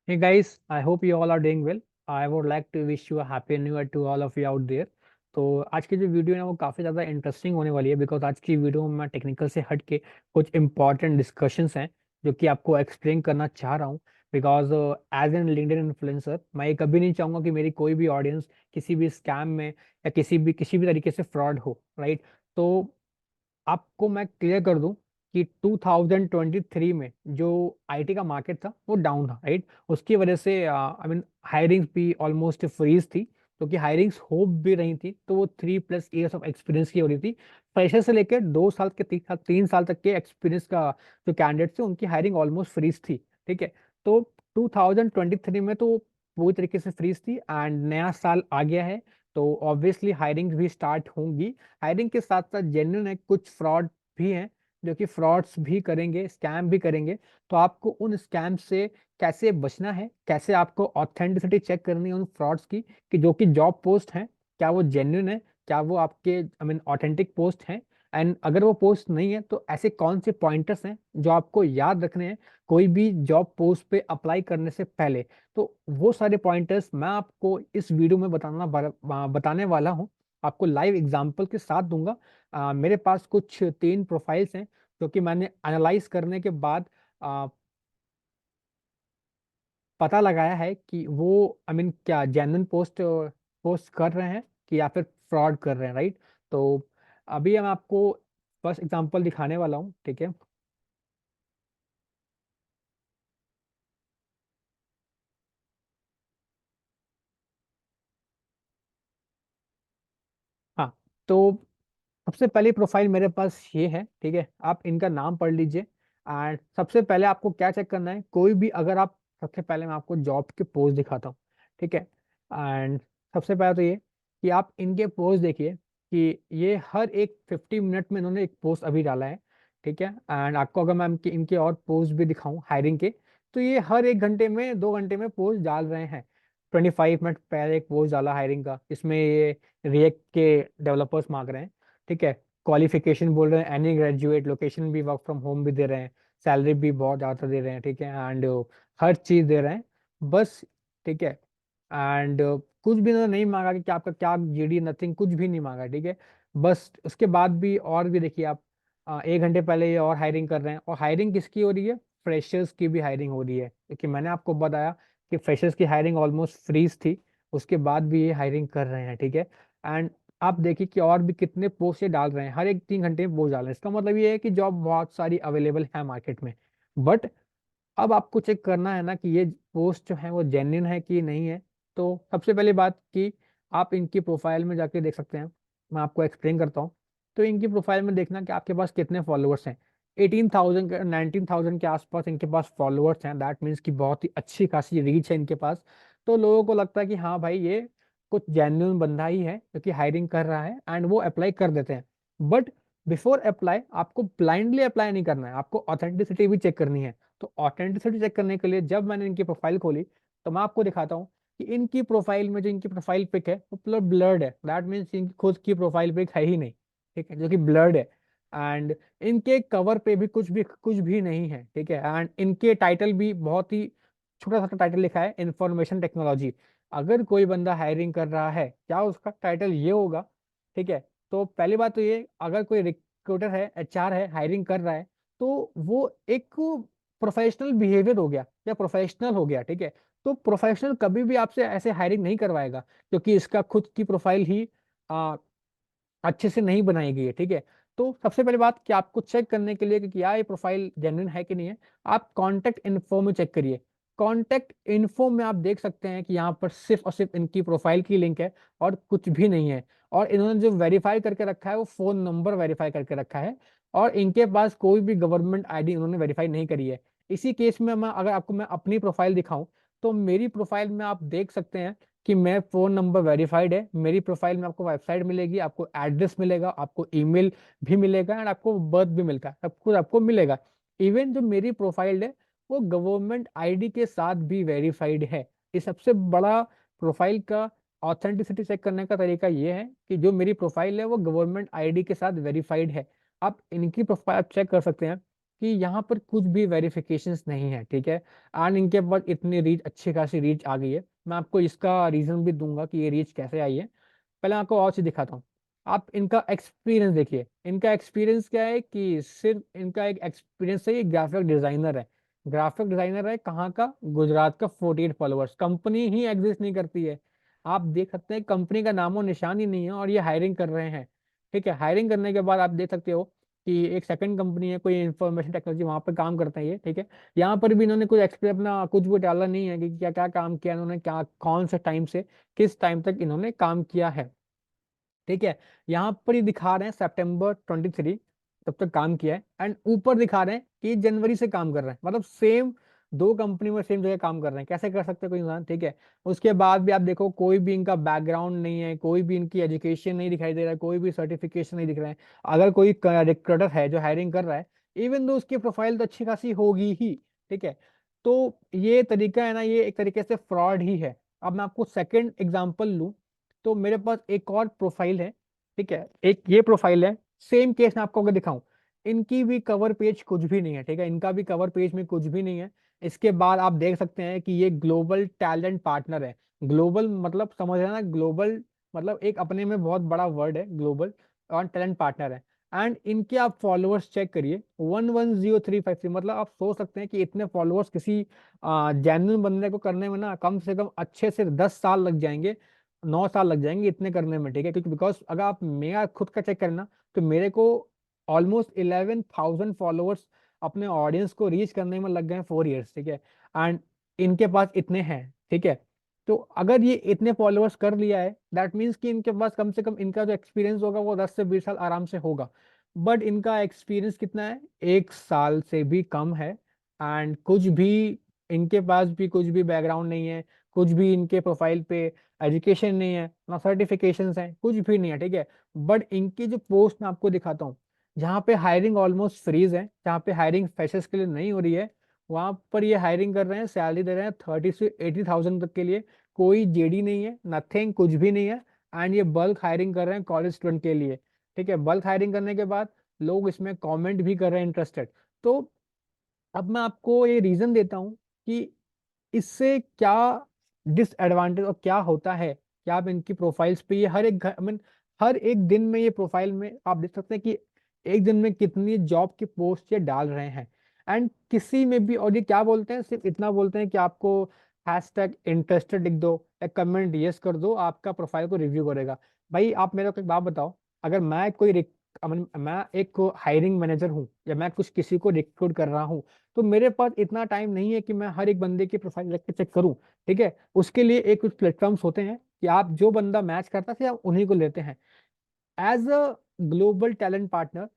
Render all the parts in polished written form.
Hey guys, I hope you all are doing well. I would like to wish you a happy new year to all of you out there. तो आज की जो video है ना वो काफ़ी ज़्यादा इंटरेस्टिंग होने वाली है बिकॉज आज की वीडियो में मैं टेक्निकल से हट के कुछ इंपॉर्टेंट डिस्कशंस हैं जो कि आपको एक्सप्लेन करना चाह रहा हूँ। Because as an LinkedIn influencer मैं ये कभी नहीं चाहूँगा कि मेरी कोई भी ऑडियंस किसी भी स्कैम में या किसी भी तरीके से फ्रॉड हो, राइट। तो आपको मैं क्लियर कर दूं कि 2023 में जो आईटी का मार्केट था वो डाउन था, राइट। उसकी वजह से आई मीन हायरिंग्स भी ऑलमोस्ट फ्रीज थी, क्योंकि हायरिंग्स हो भी रही थी तो वो 3+ ईयर्स ऑफ एक्सपीरियंस की हो रही थी। फ्रेशर से लेकर 2 साल के 3 साल तक के एक्सपीरियंस का जो कैंडिडेट थे उनकी हायरिंग ऑलमोस्ट फ्रीज थी, ठीक है। तो 2023 में तो पूरी तरीके से फ्रीज थी एंड नया साल आ गया है, तो ऑब्वियसली हायरिंग भी स्टार्ट होंगी। हायरिंग के साथ साथ जेन्युइन है, कुछ फ्रॉड भी हैं जो कि फ्रॉड्स भी करेंगे, स्कैम भी करेंगे। तो आपको उन स्कैम से कैसे बचना है, कैसे आपको ऑथेंटिसिटी चेक करनी है उन फ्रॉड्स की, कि जो कि जॉब पोस्ट हैं क्या वो जेन्युइन है, क्या वो आपके आई मीन ऑथेंटिक पोस्ट हैं। एंड अगर वो पोस्ट नहीं है तो ऐसे कौन से पॉइंटर्स हैं जो आपको याद रखने हैं कोई भी जॉब पोस्ट पे अप्लाई करने से पहले। तो वो सारे पॉइंटर्स मैं आपको इस वीडियो में बताने वाला हूँ, आपको लाइव एग्जांपल के साथ दूंगा। मेरे पास कुछ 3 प्रोफाइल्स हैं जो कि मैंने एनालाइज करने के बाद आ, पता लगाया है कि वो आई मीन क्या जेन्युइन पोस्ट पोस्ट कर रहे हैं कि या फिर फ्रॉड कर रहे हैं, राइट। तो अभी हम आपको फर्स्ट एग्जांपल दिखाने वाला हूँ, ठीक है। हाँ, तो सबसे पहली प्रोफाइल मेरे पास ये है, ठीक है। आप इनका नाम पढ़ लीजिए। एंड सबसे पहले आपको क्या चेक करना है, कोई भी अगर आप सबसे पहले मैं आपको जॉब के पोस्ट दिखाता हूँ, ठीक है। एंड सबसे पहले तो ये कि आप इनके पोस्ट देखिए कि ये हर एक 50 मिनट में इन्होंने एक पोस्ट अभी डाला है, ठीक है। एंड आपको अगर मैं इनके और पोस्ट भी दिखाऊं हायरिंग के, तो ये हर 1 घंटे में 2 घंटे में पोस्ट डाल रहे हैं। 25 मिनट पहले एक पोस्ट डाला हायरिंग का, इसमें ये रिएक्ट के डेवलपर्स मांग रहे हैं, ठीक है। क्वालिफिकेशन बोल रहे हैं एनी ग्रेजुएट, लोकेशन भी वर्क फ्रॉम होम भी दे रहे हैं, सैलरी भी बहुत ज़्यादा दे रहे हैं, ठीक है। एंड हर चीज़ दे रहे हैं बस, ठीक है। एंड कुछ भी इन्होंने नहीं मांगा कि आपका क्या जीडी, नथिंग, कुछ भी नहीं मांगा, ठीक है। बस उसके बाद भी और भी देखिए आप, 1 घंटे पहले ये और हायरिंग कर रहे हैं। और हायरिंग किसकी हो रही है? फ्रेशर्स की भी हायरिंग हो रही है, क्योंकि मैंने आपको बताया कि फ्रेशर्स की हायरिंग ऑलमोस्ट फ्रीज थी, उसके बाद भी ये हायरिंग कर रहे हैं, ठीक है। एंड आप देखिए कि और भी कितने पोस्ट ये डाल रहे हैं, हर एक 3 घंटे में पोस्ट डाल रहे हैं। इसका मतलब ये है कि जॉब बहुत सारी अवेलेबल है मार्केट में। बट अब आपको चेक करना है ना कि ये पोस्ट जो है वो जेन्युइन है कि नहीं है। तो सबसे पहली बात कि आप इनकी प्रोफाइल में जाके देख सकते हैं, मैं आपको एक्सप्लेन करता हूँ। तो इनकी प्रोफाइल में देखना कि आपके पास कितने फॉलोअर्स हैं। 18,000 19,000 के आसपास इनके पास फॉलोअर्स हैं, दैट मीन्स कि बहुत ही अच्छी खासी रीच है इनके पास। तो लोगों को लगता है कि हाँ भाई ये कुछ जेन्युइन बंदा ही है जो कि हायरिंग कर रहा है, एंड वो अप्लाई कर देते हैं। बट बिफोर अप्लाई आपको ब्लाइंडली अप्लाई नहीं करना है, आपको ऑथेंटिसिटी भी चेक करनी है। तो ऑथेंटिसिटी चेक करने के लिए जब मैंने इनकी प्रोफाइल खोली, तो मैं आपको दिखाता हूँ कि इनकी प्रोफाइल में जो इनकी प्रोफाइल पिक है वो पूरा ब्लर्ड है, दैट मीन्स इनकी खुद की प्रोफाइल पिक है ही नहीं, ठीक है, जो कि ब्लर्ड है। एंड इनके कवर पे भी कुछ भी नहीं है, ठीक है। एंड इनके टाइटल भी बहुत ही छोटा सा टाइटल लिखा है, इंफॉर्मेशन टेक्नोलॉजी। अगर कोई बंदा हायरिंग कर रहा है, क्या उसका टाइटल ये होगा? ठीक है। तो पहली बात तो ये, अगर कोई रिक्रूटर है, एचआर है, हायरिंग कर रहा है, तो वो एक प्रोफेशनल बिहेवियर हो गया या प्रोफेशनल हो गया, ठीक है। तो प्रोफेशनल कभी भी आपसे ऐसे हायरिंग नहीं करवाएगा, क्योंकि इसका खुद की प्रोफाइल ही आ, अच्छे से नहीं बनाई गई है, ठीक है। तो सबसे पहली बात कि आपको चेक करने के लिए कि क्या ये प्रोफाइल जेन्युइन है कि नहीं है, आप कांटेक्ट इन्फो में चेक करिए। कांटेक्ट इन्फो में आप देख सकते हैं कि यहाँ पर सिर्फ और सिर्फ इनकी प्रोफाइल की लिंक है और कुछ भी नहीं है। और इन्होंने जो वेरीफाई करके रखा है वो फोन नंबर वेरीफाई करके रखा है, और इनके पास कोई भी गवर्नमेंट आईडी उन्होंने वेरीफाई नहीं करी है। इसी केस में मैं अगर आपको मैं अपनी प्रोफाइल दिखाऊं, तो मेरी प्रोफाइल में आप देख सकते हैं कि मैं फोन नंबर वेरीफाइड है। मेरी प्रोफाइल में आपको वेबसाइट मिलेगी, आपको एड्रेस मिलेगा, आपको ईमेल भी मिलेगा, एंड आपको बर्थ भी मिलेगा, सब कुछ आपको मिलेगा। इवन जो मेरी प्रोफाइल है वो गवर्नमेंट आईडी के साथ भी वेरीफाइड है। ये सबसे बड़ा प्रोफाइल का ऑथेंटिसिटी चेक करने का तरीका ये है कि जो मेरी प्रोफाइल है वो गवर्नमेंट आईडी के साथ वेरीफाइड है। आप इनकी प्रोफाइल चेक कर सकते हैं। कि यहाँ पर कुछ भी वेरिफिकेशंस नहीं है, ठीक है। एंड इनके पास इतनी रीच, अच्छी खासी रीच आ गई है। मैं आपको इसका रीजन भी दूंगा कि ये रीच कैसे आई है। पहले आपको और चीज दिखाता हूँ। आप इनका एक्सपीरियंस देखिए। इनका एक्सपीरियंस क्या है कि सिर्फ इनका एक एक्सपीरियंस है, ये ग्राफिक डिजाइनर है। ग्राफिक डिजाइनर है कहाँ का? गुजरात का। 48 फॉलोअर्स, कंपनी ही एग्जिस्ट नहीं करती है। आप देख सकते हैं कंपनी का नामो निशान ही नहीं है, और ये हायरिंग कर रहे हैं। ठीक है, हायरिंग करने के बाद आप देख सकते हो कि एक सेकंड कंपनी है, कोई इंफॉर्मेशन टेक्नोलॉजी, वहां पर काम करते हैं ये, ठीक है। यहाँ पर भी इन्होंने कुछ एक्सप्लेन, अपना कुछ भी डाला नहीं है कि क्या क्या काम किया इन्होंने, क्या कौन से टाइम से किस टाइम तक इन्होंने काम किया है। ठीक है, यहाँ पर ही दिखा रहे हैं September 23 तब तक काम किया है, एंड ऊपर दिखा रहे हैं कि जनवरी से काम कर रहे हैं। मतलब सेम दो कंपनी में सेम जगह काम कर रहे हैं। कैसे कर सकते हैं कोई इंसान? ठीक है, उसके बाद भी आप देखो कोई भी इनका बैकग्राउंड नहीं है, कोई भी इनकी एजुकेशन नहीं दिखाई दे रहा है, कोई भी सर्टिफिकेशन नहीं दिख रहा है। अगर कोई रिक्रूटर है जो हायरिंग कर रहा है, इवन दो उसकी प्रोफाइल तो अच्छी खासी होगी ही, ठीक है। तो ये तरीका है ना, ये एक तरीके से फ्रॉड ही है। अब मैं आपको सेकंड एग्जांपल लूं, तो मेरे पास एक और प्रोफाइल है, ठीक है। एक ये प्रोफाइल है, सेम केस मैं आपको अगर दिखाऊं, इनकी भी कवर पेज कुछ भी नहीं है, ठीक है। इनका भी कवर पेज में कुछ भी नहीं है। इसके बाद आप देख सकते हैं कि ये ग्लोबल टैलेंट पार्टनर है। ग्लोबल मतलब समझ रहे हैं ना, ग्लोबल मतलब एक अपने में बहुत बड़ा वर्ड है ग्लोबल, और टैलेंट पार्टनर है। एंड इनके आप फॉलोअर्स चेक करिए, 110,353। मतलब आप सोच सकते हैं कि इतने फॉलोअर्स किसी जेन्युइन बंदे को करने में ना कम से कम अच्छे से 10 साल लग जाएंगे, 9 साल लग जाएंगे इतने करने में, ठीक है। क्योंकि बिकॉज अगर आप मेरा खुद का चेक करना, तो मेरे को ऑलमोस्ट 11,000 फॉलोअर्स अपने ऑडियंस को रीच करने में लग गए 4 ईयर्स, ठीक है। एंड इनके पास इतने हैं, ठीक है। तो अगर ये इतने फॉलोअर्स कर लिया है, दैट मीन्स कि इनके पास कम से कम इनका जो एक्सपीरियंस होगा वो 10 से 20 साल आराम से होगा। बट इनका एक्सपीरियंस कितना है? 1 साल से भी कम है। एंड कुछ भी इनके पास भी कुछ भी बैकग्राउंड नहीं है, कुछ भी इनके प्रोफाइल पे एजुकेशन नहीं है, ना सर्टिफिकेशंस हैं, कुछ भी नहीं है, ठीक है। बट इनकी जो पोस्ट मैं आपको दिखाता हूँ, जहाँ पे हायरिंग ऑलमोस्ट फ्रीज है, जहाँ पे हायरिंग फ्रेशर्स के लिए नहीं हो रही है, वहां पर ये हायरिंग कर रहे हैं, सैलरी दे रहे हैं 30 से 80,000 तक के लिए। कोई जेडी नहीं है, नथिंग, कुछ भी नहीं है। एंड ये बल्क हायरिंग कर रहे हैं कॉलेज स्टूडेंट के लिए, ठीक है। बल्क हायरिंग करने के बाद लोग इसमें कमेंट भी कर रहे हैं इंटरेस्टेड। तो अब मैं आपको ये रीजन देता हूँ कि इससे क्या डिसएडवांटेज और क्या होता है, कि आप इनकी प्रोफाइल्स पे ये हर एक मीन हर एक दिन में ये प्रोफाइल में आप देख सकते हैं कि एक दिन में कितनी जॉब की पोस्ट ये डाल रहे हैं। एंड किसी में भी, और ये क्या बोलते हैं, सिर्फ इतना बोलते हैं कि आपको हैशटैग इंटरेस्टेड लिख दो, एक कमेंट यस कर दो, आपका प्रोफाइल को रिव्यू करेगा। भाई आप मेरे को एक बात बताओ, अगर मैं कोई मैं एक हायरिंग मैनेजर हूँ, या मैं कुछ किसी को रिक्रूट कर रहा हूँ, तो मेरे पास इतना टाइम नहीं है कि मैं हर एक बंदे की प्रोफाइल रख के चेक करूं, ठीक है। उसके लिए एक कुछ प्लेटफॉर्म्स होते हैं कि आप जो बंदा मैच करता है आप उन्हीं को लेते हैं। As a global talent partner,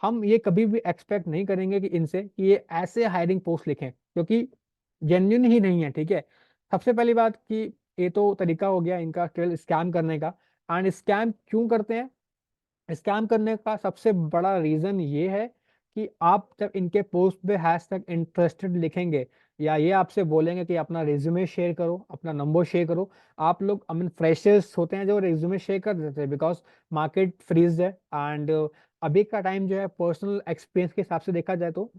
हम ये कभी भी एक्सपेक्ट नहीं करेंगे कि इनसे कि ये ऐसे हायरिंग पोस्ट लिखें, क्योंकि जेन्युइन ही नहीं है, ठीक है। सबसे पहली बात कि ये तो तरीका हो गया इनका केवल स्कैम करने का। एंड स्कैम क्यों करते हैं? स्कैम करने का सबसे बड़ा रीजन ये है कि आप जब इनके पोस्ट पे हैशटैग इंटरेस्टेड लिखेंगे, या ये आपसे बोलेंगे कि अपना रिज्यूमे शेयर करो, अपना नंबर शेयर करो, आप लोग आई मीन फ्रेशर्स होते हैं जो रिज्यूमे शेयर कर देते हैं, बिकॉज मार्केट फ्रीज है। एंड अभी का टाइम जो है, पर्सनल एक्सपीरियंस के हिसाब से देखा जाए तो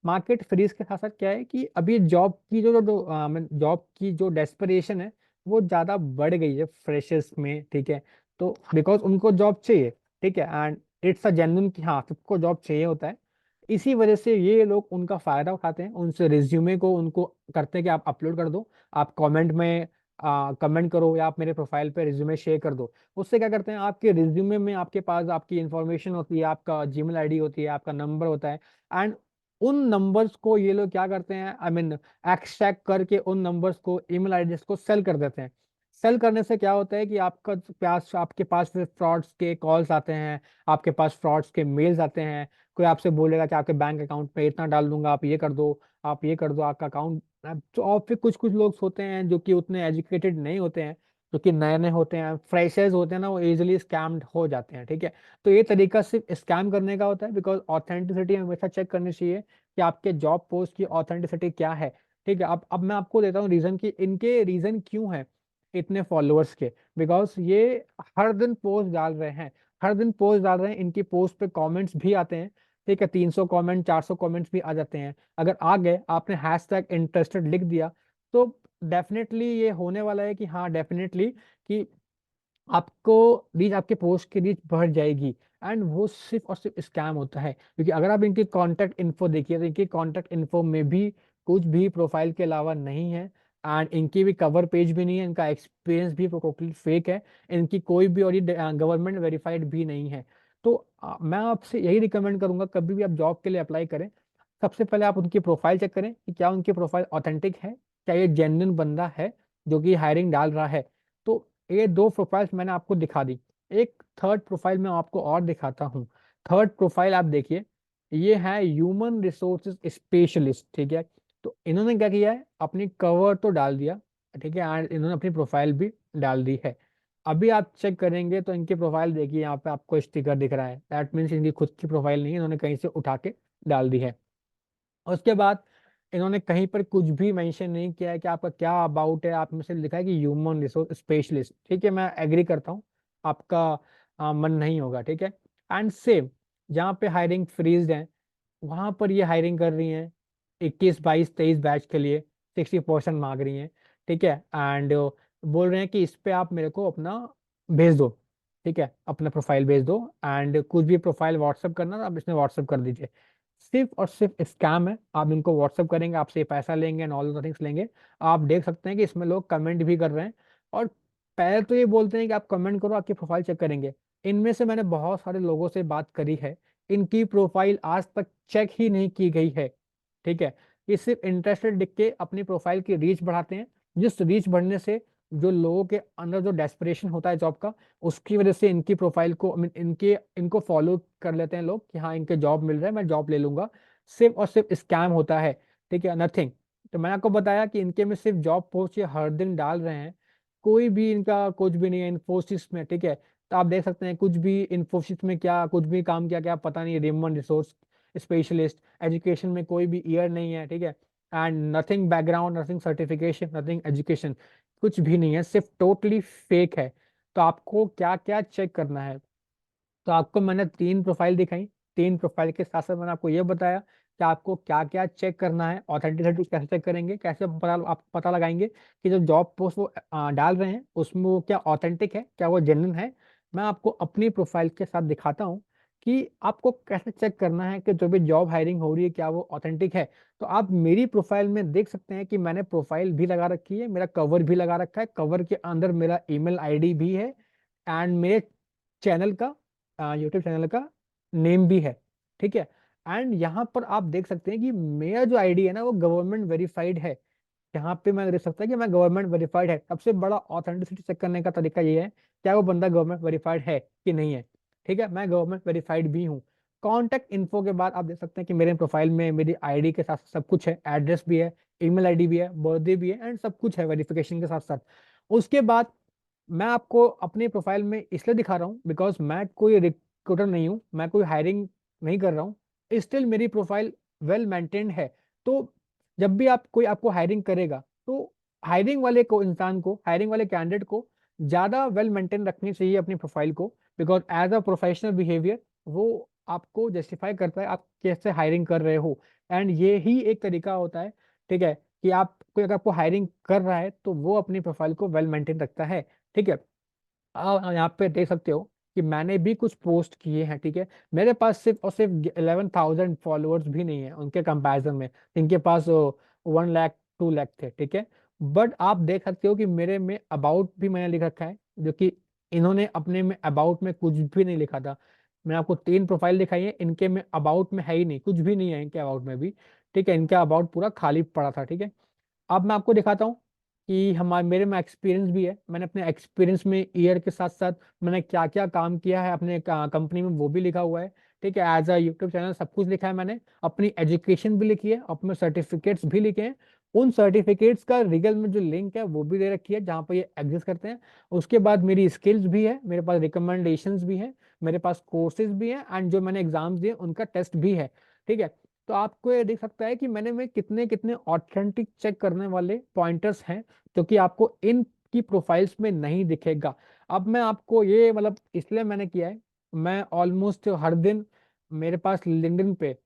मार्केट फ्रीज के साथ साथ क्या है कि अभी जॉब की जॉब की जो डेस्परेशन है, वो ज़्यादा बढ़ गई है फ्रेशर्स में, ठीक है। तो बिकॉज उनको जॉब चाहिए, ठीक है। एंड इट्स अ जेन्युइन कि हाँ सबको जॉब चाहिए होता है। इसी वजह से ये लोग उनका फायदा उठाते हैं, उनसे रिज्यूमे को उनको करते हैं कि आप अपलोड कर दो, आप कमेंट में कमेंट करो, या आप मेरे प्रोफाइल पे रिज्यूमे शेयर कर दो। उससे क्या करते हैं, आपके रिज्यूमे में आपके पास आपकी इंफॉर्मेशन होती है, आपका जीमेल आईडी होती है, आपका नंबर होता है। एंड उन नंबर्स को ये लोग क्या करते हैं, आई मीन एक्सट्रैक्ट करके उन नंबर्स को, ईमेल आईडी को सेल कर देते हैं। सेल करने से क्या होता है कि आपके पास फिर फ्रॉड्स के कॉल्स आते हैं, आपके पास फ्रॉड्स के मेल्स आते हैं। कोई आपसे बोलेगा कि आपके बैंक अकाउंट में इतना डाल दूंगा, आप ये कर दो, आप ये कर दो, आपका अकाउंट। तो और फिर कुछ कुछ लोग होते हैं जो कि उतने एजुकेटेड नहीं होते हैं, जो कि नए नए होते हैं, फ्रेशर्स होते हैं ना, वो इजिली स्कैम्ड हो जाते हैं, ठीक है। तो ये तरीका सिर्फ स्कैम करने का होता है, बिकॉज ऑथेंटिसिटी हमेशा चेक करनी चाहिए कि आपके जॉब पोस्ट की ऑथेंटिसिटी क्या है, ठीक है। अब मैं आपको देता हूँ रीजन कि इनके रीजन क्यों है इतने फॉलोअर्स के। बिकॉज ये हर दिन पोस्ट डाल रहे हैं, हर दिन पोस्ट डाल रहे हैं, इनकी पोस्ट पे कमेंट्स भी आते हैं। ठीक है, 300 कमेंट 400 कमेंट्स भी आ जाते हैं। अगर आ गए, आपने हैश टैग इंटरेस्टेड लिख दिया, तो डेफिनेटली ये होने वाला है कि हाँ डेफिनेटली कि आपको रीच, आपके पोस्ट की रीच बढ़ जाएगी। एंड वो सिर्फ और सिर्फ स्कैम होता है, क्योंकि अगर आप इनकी कॉन्टैक्ट इन्फो देखिए तो इनकी कॉन्टैक्ट इन्फो में भी कुछ भी प्रोफाइल के अलावा नहीं है। एंड इनकी भी कवर पेज भी नहीं है, इनका एक्सपीरियंस भी टोटली फेक है, इनकी कोई भी और ये गवर्नमेंट वेरीफाइड भी नहीं है। तो मैं आपसे यही रिकमेंड करूंगा, कभी भी आप जॉब के लिए अप्लाई करें, सबसे पहले आप उनकी प्रोफाइल चेक करें कि क्या उनकी प्रोफाइल ऑथेंटिक है, क्या ये जेन्युइन बंदा है जो कि हायरिंग डाल रहा है। तो ये दो प्रोफाइल्स मैंने आपको दिखा दी। एक थर्ड प्रोफाइल मैं आपको और दिखाता हूँ। थर्ड प्रोफाइल आप देखिए, ये है ह्यूमन रिसोर्सेज स्पेशलिस्ट, ठीक है। तो इन्होंने क्या किया है, अपनी कवर तो डाल दिया, ठीक है, एंड इन्होंने अपनी प्रोफाइल भी डाल दी है। अभी आप चेक करेंगे तो इनकी प्रोफाइल देखिए, यहाँ पे आपको स्टिकर दिख रहा है, दैट मीन्स इनकी खुद की प्रोफाइल नहीं है, इन्होंने कहीं से उठा के डाल दी है। उसके बाद इन्होंने कहीं पर कुछ भी मेंशन नहीं किया है कि आपका क्या अबाउट है, आप में से लिखा है कि ह्यूमन रिसोर्स स्पेशलिस्ट, ठीक है, मैं एग्री करता हूँ, आपका मन नहीं होगा, ठीक है। एंड सेम जहाँ पे हायरिंग फ्रीज है, वहां पर ये हायरिंग कर रही हैं 21 22 23 बैच के लिए, 60% मांग रही हैं, ठीक है। एंड बोल रहे हैं कि इस पे आप मेरे को अपना भेज दो, ठीक है, अपना प्रोफाइल भेज दो, एंड कुछ भी प्रोफाइल व्हाट्सअप करना तो आप इसमें व्हाट्सअप कर दीजिए। सिर्फ और सिर्फ स्कैम है, आप इनको व्हाट्सअप करेंगे, आपसे पैसा लेंगे एंड ऑल थिंग्स लेंगे। आप देख सकते हैं कि इसमें लोग कमेंट भी कर रहे हैं, और पहले तो ये बोलते हैं कि आप कमेंट करो, आपकी प्रोफाइल चेक करेंगे। इनमें से मैंने बहुत सारे लोगों से बात करी है, इनकी प्रोफाइल आज तक चेक ही नहीं की गई है, ठीक है। ये सिर्फ इंटरेस्टेड लिख के अपनी प्रोफाइल की रीच बढ़ाते हैं, जिस रीच बढ़ने से जो लोगों के अंदर जो डेस्परेशन होता है जॉब का, उसकी वजह से इनकी प्रोफाइल को I mean, इनके इनको फॉलो कर लेते हैं लोग कि हाँ इनके जॉब मिल रहा है, मैं जॉब ले लूंगा। सिर्फ और सिर्फ स्कैम होता है, ठीक है, नथिंग। तो मैंने आपको बताया कि इनके में सिर्फ जॉब पोस्ट ये हर दिन डाल रहे हैं, कोई भी इनका कुछ भी नहीं है इन्फोसिस में, ठीक है। तो आप देख सकते हैं कुछ भी इन्फोसिस में क्या कुछ भी काम किया क्या पता नहीं, ह्यूमन रिसोर्स स्पेशलिस्ट, एजुकेशन में कोई भी ईयर नहीं है, ठीक है। And nothing background, nothing certification, nothing education, कुछ भी नहीं है, सिर्फ टोटली फेक है। तो आपको क्या क्या चेक करना है, तो आपको मैंने 3 प्रोफाइल दिखाई, 3 प्रोफाइल के साथ साथ मैंने आपको ये बताया कि आपको क्या क्या चेक करना है, ऑथेंटिसिटी कैसे चेक करेंगे, कैसे पता आप पता लगाएंगे कि जो जॉब पोस्ट वो डाल रहे हैं उसमें वो क्या ऑथेंटिक है, क्या वो जेन्युइन है। मैं आपको अपनी प्रोफाइल के साथ दिखाता हूँ कि आपको कैसे चेक करना है कि जो भी जॉब हायरिंग हो रही है क्या वो ऑथेंटिक है। तो आप मेरी प्रोफाइल में देख सकते हैं कि मैंने प्रोफाइल भी लगा रखी है, मेरा कवर भी लगा रखा है, कवर के अंदर मेरा ईमेल आईडी भी है, एंड मेरे चैनल का, यूट्यूब चैनल का नेम भी है, ठीक है। एंड यहाँ पर आप देख सकते हैं कि मेरा जो आईडी है ना वो गवर्नमेंट वेरीफाइड है। यहाँ पे मैं देख सकता है कि मैं गवर्नमेंट वेरीफाइड है। सबसे बड़ा ऑथेंटिसिटी चेक करने का तरीका ये है, क्या वो बंदा गवर्नमेंट वेरीफाइड है कि नहीं है, ठीक है, मैं गवर्नमेंट वेरीफाइड भी हूँ। कॉन्टैक्ट इन्फो के बाद आप देख सकते हैं कि मेरे प्रोफाइल में मेरी आईडी के साथ सब कुछ है, एड्रेस भी है, ईमेल आईडी भी है, बर्थडे भी है, एंड सब कुछ है वेरिफिकेशन के साथ साथ। उसके बाद मैं आपको अपनी प्रोफाइल में इसलिए दिखा रहा हूँ बिकॉज मैं कोई रिक्रूटर नहीं हूँ, मैं कोई हायरिंग नहीं कर रहा हूँ, स्टिल मेरी प्रोफाइल वेल मेंटेन्ड है। तो जब भी आप कोई आपको हायरिंग करेगा तो हायरिंग वाले को इंसान को, हायरिंग वाले कैंडिडेट को ज़्यादा वेल मेंटेन रखनी चाहिए अपनी प्रोफाइल को, because as a professional behaviour वो आपको जस्टिफाई करता है आप कैसे हायरिंग कर रहे हो। एंड ये ही एक तरीका होता है, ठीक है, कि आप कोई अगर आपको हायरिंग कर रहा है तो वो अपनी प्रोफाइल को वेल मेंटेन रखता है, ठीक है। आप यहाँ पे देख सकते हो कि मैंने भी कुछ पोस्ट किए हैं, ठीक है। मेरे पास सिर्फ और सिर्फ 11,000 फॉलोअर्स भी नहीं है उनके कंपैरिजन में, इनके पास 1 लाख 2 लाख थे, ठीक है। बट आप देख सकते हो कि मेरे में अबाउट भी मैंने लिख रखा है, जो कि इन्होंने अपने में अबाउट में कुछ भी नहीं लिखा था। मैंने आपको 3 प्रोफाइल दिखाई है, इनके में अबाउट में है ही नहीं, कुछ भी नहीं है इनके अबाउट में भी, ठीक है, इनका अबाउट पूरा खाली पड़ा था, ठीक है। अब मैं आपको दिखाता हूँ कि हमारे मेरे में एक्सपीरियंस भी है, मैंने अपने एक्सपीरियंस में ईयर के साथ साथ मैंने क्या क्या काम किया है अपने कंपनी में वो भी लिखा हुआ है, ठीक है। एज अ यूट्यूब चैनल सब कुछ लिखा है मैंने, अपनी एजुकेशन भी लिखी है, अपने सर्टिफिकेट्स भी लिखे हैं, उन सर्टिफिकेट्स का रिगल में जो लिंक है वो भी दे रखी है जहाँ पर ये एग्जिस्ट करते हैं। उसके बाद मेरी स्किल्स भी है, मेरे पास रिकमेंडेशंस भी है, मेरे पास कोर्सेज भी हैं, एंड जो मैंने एग्जाम्स दिए उनका टेस्ट भी है, ठीक है। तो आपको ये देख सकता है कि मैंने में कितने कितने ऑथेंटिक चेक करने वाले पॉइंटर्स हैं, जो कि आपको इन की प्रोफाइल्स में नहीं दिखेगा। अब मैं आपको ये मतलब इसलिए मैंने किया है, मैं ऑलमोस्ट हर दिन मेरे पास लिंक्डइन पे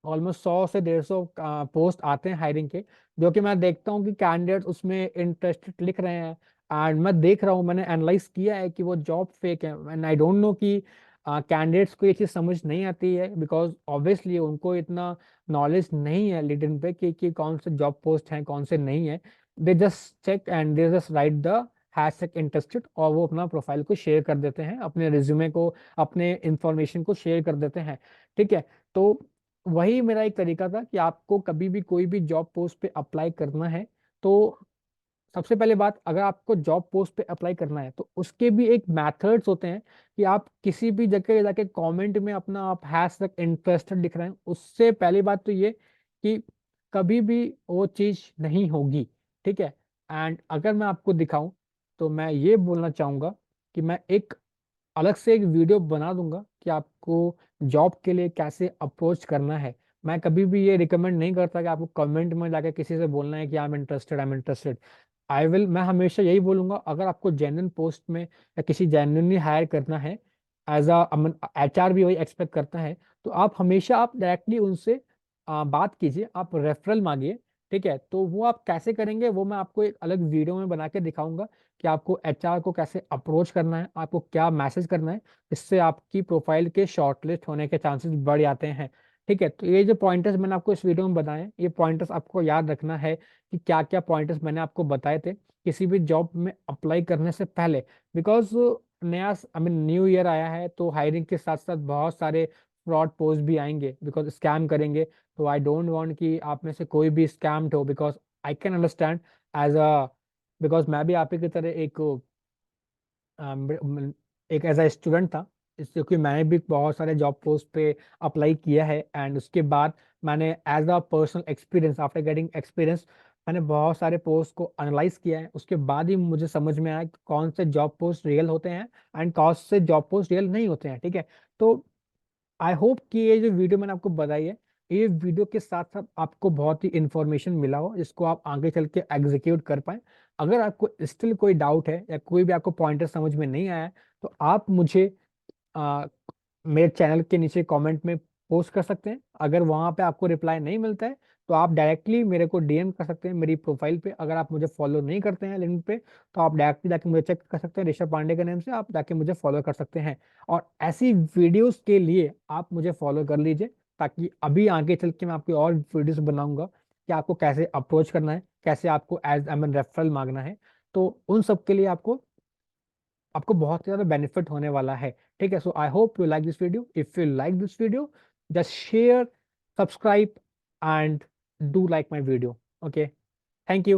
ऑलमोस्ट 100 से 150 पोस्ट आते हैं हायरिंग के, जो कि मैं देखता हूँ कि कैंडिडेट उसमें इंटरेस्टेड लिख रहे हैं। एंड मैं देख रहा हूँ, मैंने एनालाइज किया है कि वो जॉब फेक है। एंड आई डोंट नो कि कैंडिडेट्स को ये चीज़ समझ नहीं आती है, बिकॉज ऑब्वियसली उनको इतना नॉलेज नहीं है लिंक्डइन पे कि कौन से जॉब पोस्ट हैं कौन से नहीं है। They just check and they just write the hashtag interested, और वो अपना प्रोफाइल को शेयर कर देते हैं, अपने रिज्यूमे को, अपने इंफॉर्मेशन को शेयर कर देते हैं। ठीक है। तो वही मेरा एक तरीका था कि आपको कभी भी कोई भी जॉब पोस्ट पे अप्लाई करना है तो सबसे पहले बात, अगर आपको जॉब पोस्ट पे अप्लाई करना है तो उसके भी एक मेथड्स होते हैं कि आप किसी भी जगह जाके कमेंट में अपना आप हैश तक इंटरेस्टेड लिख रहे हैं। उससे पहली बात तो ये कि कभी भी वो चीज़ नहीं होगी। ठीक है। एंड अगर मैं आपको दिखाऊं तो मैं ये बोलना चाहूंगा कि मैं एक अलग से एक वीडियो बना दूंगा कि आपको जॉब के लिए कैसे अप्रोच करना है। मैं कभी भी ये रिकमेंड नहीं करता कि आपको कमेंट में जाके किसी से बोलना है कि आई एम इंटरेस्टेड। मैं हमेशा यही बोलूंगा, अगर आपको जेन्युइन पोस्ट में या किसी जेन्युइनली हायर करना है, एज एचआर भी वही एक्सपेक्ट करता है, तो आप हमेशा आप डायरेक्टली उनसे बात कीजिए, आप रेफरल मांगिए। ठीक है। तो वो आप कैसे करेंगे वो मैं आपको एक अलग वीडियो में बना के दिखाऊंगा कि आपको एचआर को कैसे अप्रोच करना है, आपको क्या मैसेज करना है, इससे आपकी प्रोफाइल के शॉर्टलिस्ट होने के चांसेस बढ़ जाते हैं। ठीक है। तो ये जो पॉइंटर्स मैंने आपको इस वीडियो में बताए हैं, ये पॉइंटर्स आपको याद रखना है कि क्या क्या पॉइंटर्स मैंने आपको बताए थे किसी भी जॉब में अप्लाई करने से पहले। बिकॉज नया न्यू ईयर आया है, तो हायरिंग के साथ साथ बहुत सारे फ्रॉड पोस्ट भी आएंगे, बिकॉज स्कैम करेंगे। तो आई डोंट वांट कि आप में से कोई भी स्कैम्ड हो, because I can understand as a, because मैं भी आप ही की तरह एक एज अ स्टूडेंट था, इसलिए कि मैंने भी बहुत सारे जॉब पोस्ट पे अप्लाई किया है। एंड उसके बाद मैंने as a personal experience, after getting experience, मैंने बहुत सारे पोस्ट को एनालाइज किया है। उसके बाद ही मुझे समझ में आया कि कौन से जॉब पोस्ट रियल होते हैं एंड कौन से जॉब पोस्ट रियल नहीं होते हैं। ठीक है। तो आई होप कि ये जो वीडियो मैंने आपको बताई है, ये वीडियो के साथ साथ आपको बहुत ही इंफॉर्मेशन मिला हो जिसको आप आगे चल के एग्जीक्यूट कर पाए। अगर आपको स्टिल कोई डाउट है या कोई भी आपको पॉइंटर समझ में नहीं आया है, तो आप मुझे आ, मेरे चैनल के नीचे कमेंट में पोस्ट कर सकते हैं। अगर वहां पे आपको रिप्लाई नहीं मिलता है तो आप डायरेक्टली मेरे को डीएम कर सकते हैं मेरी प्रोफाइल पे। अगर आप मुझे फॉलो नहीं करते हैं लिंक पे, तो आप डायरेक्टली जाके मुझे चेक कर सकते हैं, ऋषभ पांडे के नेम से आप जाके मुझे फॉलो कर सकते हैं। और ऐसी वीडियोस के लिए आप मुझे फॉलो कर लीजिए, ताकि अभी आगे चल के मैं आपकी और वीडियोस बनाऊंगा कि आपको कैसे अप्रोच करना है, कैसे आपको एज रेफरल मांगना है। तो उन सब के लिए आपको आपको बहुत ही ज्यादा बेनिफिट होने वाला है। ठीक है। So I hope you like this video. If you like this video, just share, subscribe and do like my video. Okay. Thank you.